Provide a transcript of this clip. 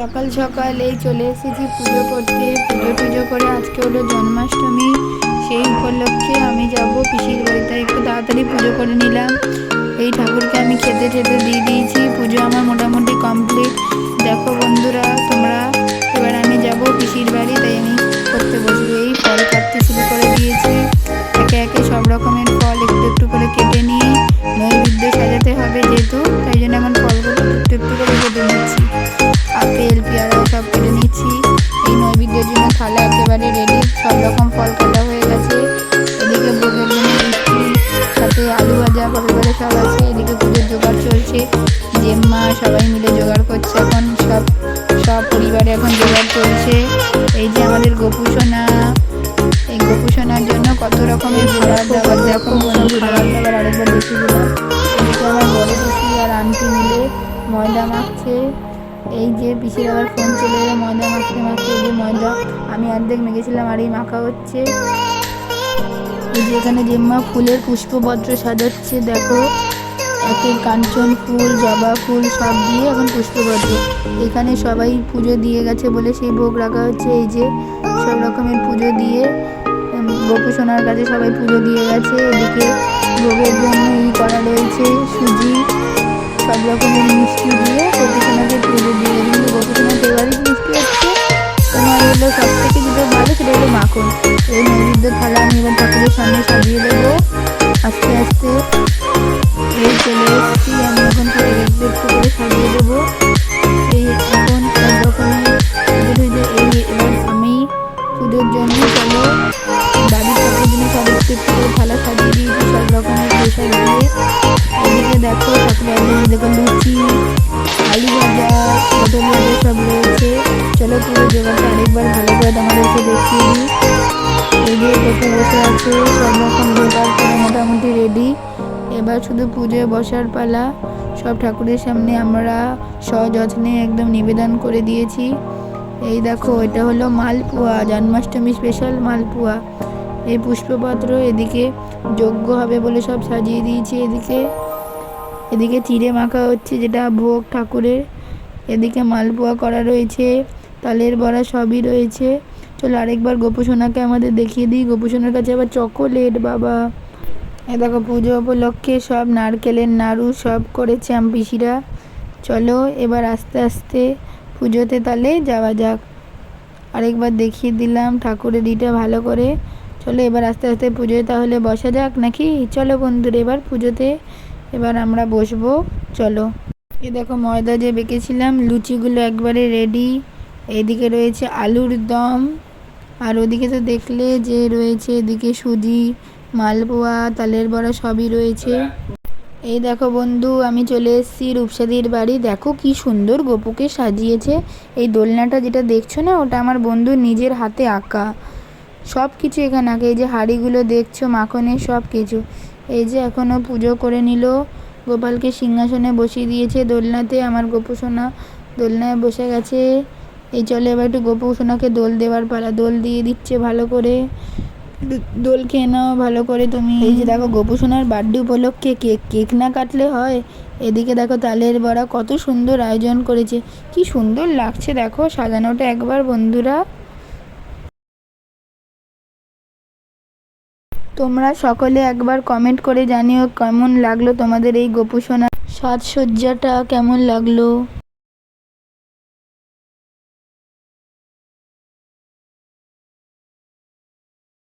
সকাল সকাল এই চলে এসেছি পুজো করতে। পুজো করে আজকে হলো জন্মাষ্টমী। সেই উপলক্ষে আমি যাব পিসির বাড়িতে। একটু তাড়াতাড়ি পুজো করে নিলাম। এই ঠাকুরকে আমি খেতে দিয়ে দিয়েছি। পুজো আমার মোটামুটি কমপ্লিট। দেখো বন্ধুরা তোমরা, এবার আমি যাব পিসির বাড়ি, তাই আমি করতে বসবো। এই ফল কাটতে শুরু করে দিয়েছি। একে একে সব রকমের ফল একটু একটু করে কেটে নিয়ে নৈবেদ্য সাজাতে হবে যেহেতু, তাই জন্য এখন ফলগুলো একটু একটু করে কেটে নিচ্ছি। আপেল পেয়ারা সব কেটে নিচ্ছি। এই নৈবেদ্যের জন্য থালা একেবারে রেডি। সব রকম ফল কাটা হয়ে গেছে। এদিকে ভোগের জন্য মিষ্টি, সাথে আলু ভাজা পরে সব আছে। এদিকে পুজোর জোগাড় চলছে। জেম্মা সবাই মিলে জোগাড় করছে। এখন সব পরিবারে এখন জোগাড় চলছে। এই যে আমাদের গোপুসোনা, এই গোপুসোনার জন্য কত রকমের খাবার দাবার, দেখো খাবার দাবার আরেকবার বেশি দিলাম। এদিকে আমার বড় পিসি আর আন্টি মিলে ময়দা মাখছে। এই যে পিসির আবার ফোন চলে এলো। ময়দা মাখতে এই যে ময়দা আমি অর্ধেক মেখেছিলাম আর এই মাখা হচ্ছে। এই যে এখানে জেম্মা ফুলের পুষ্পপত্র সাজাচ্ছে। দেখো একে কাঞ্চন ফুল, জবা ফুল সব দিয়ে এখন পুষ্পপত্র। এখানে সবাই পুজো দিয়ে গেছে বলে সেই ভোগ রাখা হচ্ছে। এই যে সব রকমের পুজো দিয়ে গোপুসোনার কাছে সবাই পুজো দিয়ে গেছে। এদিকে ভোগের জন্য করা রয়েছে সুজি, সব রকমের মিষ্টি দিয়ে গোপুসোনাকে পুজো দিয়ে। কিন্তু গোপুসোনার ফেভারিট মিষ্টি হচ্ছে তোমার হলো সব থেকে যেটা ভালো, সেটা হলো মাখন। এই নৈবেদ্য থালা আমি এবার ঠাকুরের সামনে সাজিয়ে দেবো আস্তে আস্তে। এই চলে এসেছি আমি এখন পুরো একটু একটু করে সাজিয়ে দেবো। এই এখন সব রকমের এবার আমি পুজোর জন্য চলো বাড়ির ঠাকুরের জন্য সব একটু একটু করে থালা সাজিয়ে দিয়েছি সব রকমের প্রসাদ দিয়ে। এদিকে দেখো ঠাকুরের দেখো লুচি, আলু ভাজা, পটল ভাজা সব রয়েছে। চলো পুরো জোগাড়টা আরেকবার ভালো করে তোমাদেরকে দেখিয়ে দিই। এই যে দেখে বসে আছে, সব রকম জোগাড় করে মোটামুটি রেডি। এবার শুধু পুজোয় বসার পালা। সব ঠাকুরের সামনে আমরা সযত্নে একদম নিবেদন করে দিয়েছি। এই দেখো এটা হলো মালপোয়া, জন্মাষ্টমী স্পেশাল মালপোয়া। এই পুষ্পপত্র এদিকে যজ্ঞ হবে বলে সব সাজিয়ে দিয়েছি। এদিকে চিড়ে মাখা হচ্ছে যেটা ভোগ ঠাকুরের। এদিকে মালপোয়া করা রয়েছে, তালের বড়া সবই রয়েছে। চলো আরেকবার গোপুসোনাকে আমাদের দেখিয়ে দিই। গোপুসোনার কাছে আবার চকোলেট বাবা। এ দেখো পুজো উপলক্ষে সব নারকেলের নাড়ু সব করেছে পিসিরা। চলো এবার আস্তে আস্তে পুজোতে তাহলে যাওয়া যাক। আরেকবার দেখিয়ে দিলাম ঠাকুরের দিটা ভালো করে। চলো এবার আস্তে আস্তে পুজোয় তাহলে বসা যাক নাকি। চলো বন্ধুরা এবার পুজোতে এবার আমরা বসবো। চলো এ দেখো ময়দা যে বেঁকেছিলাম লুচিগুলো একবারে রেডি। এইদিকে রয়েছে আলুর দম, আর ওদিকে তো দেখলে যে রয়েছে এদিকে সুজি, মালপোয়া, তালের বড়া সবই রয়েছে। এই দেখো বন্ধু আমি চলে এসেছি রূপসাদির বাড়ি। দেখো কি সুন্দর গোপুকে সাজিয়েছে। এই দোলনাটা যেটা দেখছো না, ওটা আমার বন্ধু নিজের হাতে আঁকা। সব কিছু এখানে আঁকা। এই যে হাঁড়িগুলো দেখছো মাখনের সব কিছু। এই যে এখনও পুজো করে নিল, গোপালকে সিংহাসনে বসিয়ে দিয়েছে দোলনাতে। আমার গোপুসোনা দোলনায় বসে গেছে। এই চলে এবার একটু গোপুসোনাকে দোল দেওয়ার পালা। দোল দিয়ে দিচ্ছে ভালো করে। দোল খেয়ে নাও ভালো করে তুমি। এই যে দেখো গোপুসোনার বার্থডে উপলক্ষে কেক না কাটলে হয়। এদিকে দেখো তালের বড়া কত সুন্দর আয়োজন করেছে। কি সুন্দর লাগছে দেখো সাজানোটা একবার বন্ধুরা। তোমরা সকলে একবার কমেন্ট করে জানিও কেমন লাগলো তোমাদের এই গোপুসোনার সাজসজ্জাটা কেমন লাগলো।